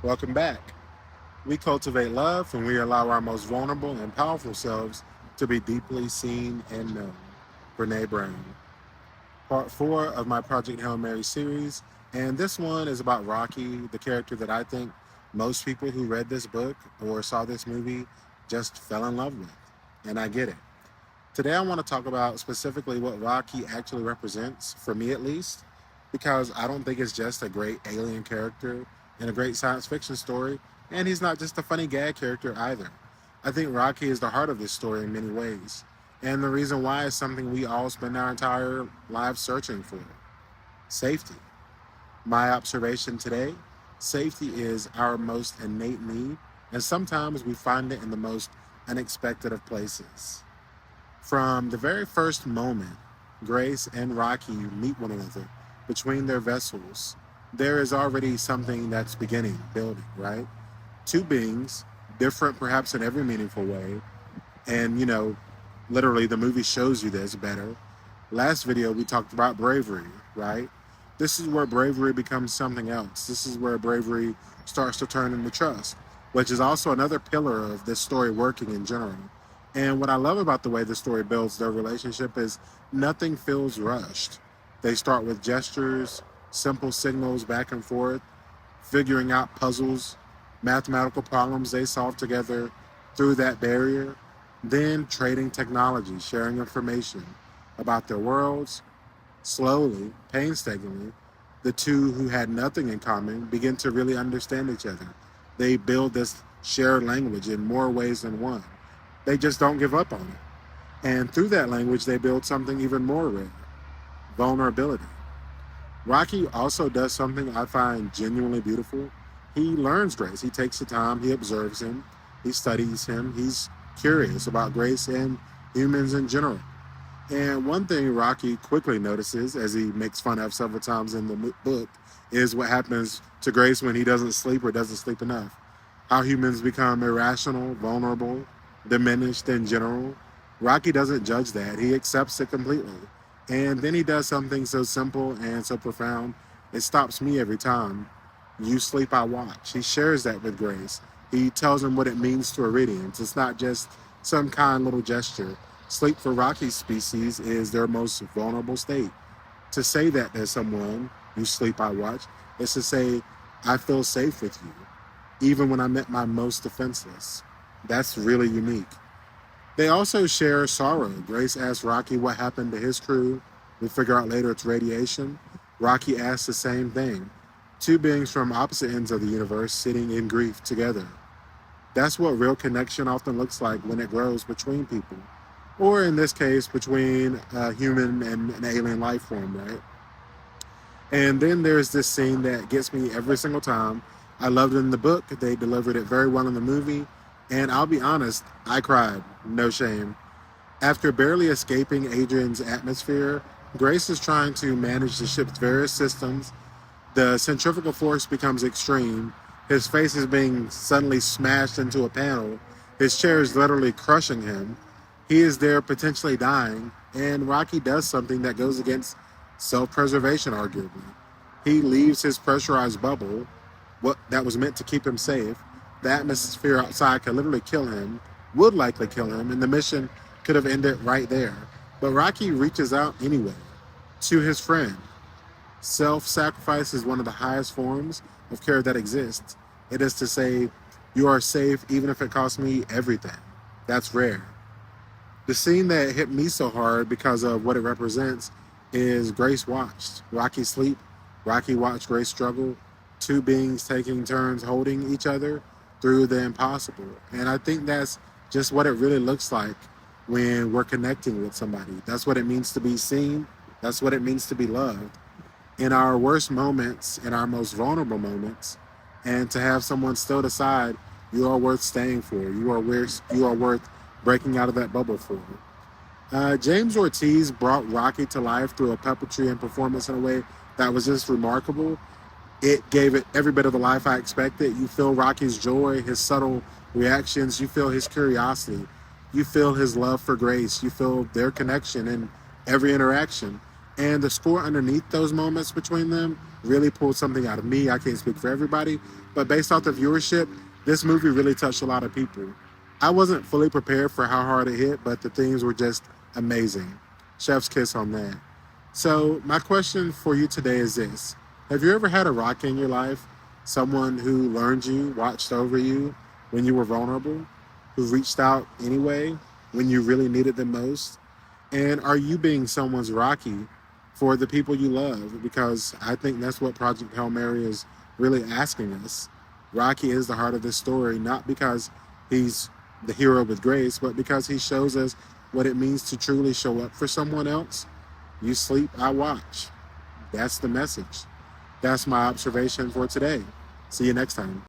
Welcome back. We cultivate love and we allow our most vulnerable and powerful selves to be deeply seen and known. Brene Brown. Part 4 of my Project Hail Mary series, and this one is about Rocky, the character that I think most people who read this book or saw this movie just fell in love with. And I get it. Today I want to talk about specifically what Rocky actually represents, for me at least, because I don't think it's just a great alien character and a great science fiction story, and he's not just a funny gag character either. I think Rocky is the heart of this story in many ways, and the reason why is something we all spend our entire lives searching for: safety. My observation today: safety is our most innate need, and sometimes we find it in the most unexpected of places. From the very first moment Grace and Rocky meet one another between their vessels, there is already something that's beginning, building, right? Two beings, different perhaps in every meaningful way, and literally the movie shows you this better. Last video we talked about bravery, right? This is where bravery becomes something else. This is where bravery starts to turn into trust, which is also another pillar of this story working in general. And what I love about the way the story builds their relationship is nothing feels rushed. They start with gestures, simple signals back and forth, figuring out puzzles, mathematical problems they solve together through that barrier, then trading technology, sharing information about their worlds. Slowly, painstakingly, the two who had nothing in common begin to really understand each other. They build this shared language in more ways than one. They just don't give up on it. And through that language, they build something even more rare: vulnerability. Rocky also does something I find genuinely beautiful. He learns Grace. He takes the time, he observes him, he studies him, he's curious about Grace and humans in general. And one thing Rocky quickly notices, as he makes fun of several times in the book, is what happens to Grace when he doesn't sleep or doesn't sleep enough. How humans become irrational, vulnerable, diminished in general. Rocky doesn't judge that, he accepts it completely. And then he does something so simple and so profound, it stops me every time. You sleep, I watch. He shares that with Grace. He tells him what it means to Iridians. It's not just some kind little gesture. Sleep for Rocky's species is their most vulnerable state. To say that to someone, you sleep, I watch, is to say, I feel safe with you, even when I'm at my most defenseless. That's really unique. They also share sorrow. Grace asks Rocky what happened to his crew. We figure out later it's radiation. Rocky asks the same thing. Two beings from opposite ends of the universe sitting in grief together. That's what real connection often looks like when it grows between people. Or in this case, between a human and an alien life form, right? And then there's this scene that gets me every single time. I loved it in the book. They delivered it very well in the movie. And I'll be honest, I cried. No shame. After barely escaping Adrian's atmosphere, Grace is trying to manage the ship's various systems. The centrifugal force becomes extreme. His face is being suddenly smashed into a panel. His chair is literally crushing him. He is there potentially dying, and Rocky does something that goes against self-preservation, arguably. He leaves his pressurized bubble, what that was meant to keep him safe. The atmosphere outside could literally kill him, would likely kill him, and the mission could have ended right there. But Rocky reaches out anyway to his friend. Self-sacrifice is one of the highest forms of care that exists. It is to say, you are safe even if it costs me everything. That's rare. The scene that hit me so hard because of what it represents is Grace watched Rocky sleep, Rocky watched Grace struggle, two beings taking turns holding each other through the impossible. And I think that's just what it really looks like when we're connecting with somebody. That's what it means to be seen. That's what it means to be loved. In our worst moments, in our most vulnerable moments, and to have someone still decide you are worth staying for, you are worth breaking out of that bubble for. James Ortiz brought Rocky to life through a puppetry and performance in a way that was just remarkable. It gave it every bit of the life I expected. You feel Rocky's joy, his subtle reactions. You feel his curiosity. You feel his love for Grace. You feel their connection in every interaction. And the score underneath those moments between them really pulled something out of me. I can't speak for everybody, but based off the viewership, this movie really touched a lot of people. I wasn't fully prepared for how hard it hit, but the themes were just amazing. Chef's kiss on that. So, my question for you today is this: have you ever had a rock in your life? Someone who learned you, watched over you when you were vulnerable, who reached out anyway when you really needed them most? And are you being someone's Rocky for the people you love? Because I think that's what Project Hail Mary is really asking us. Rocky is the heart of this story, not because he's the hero with grace, but because he shows us what it means to truly show up for someone else. You sleep, I watch. That's the message. That's my observation for today. See you next time.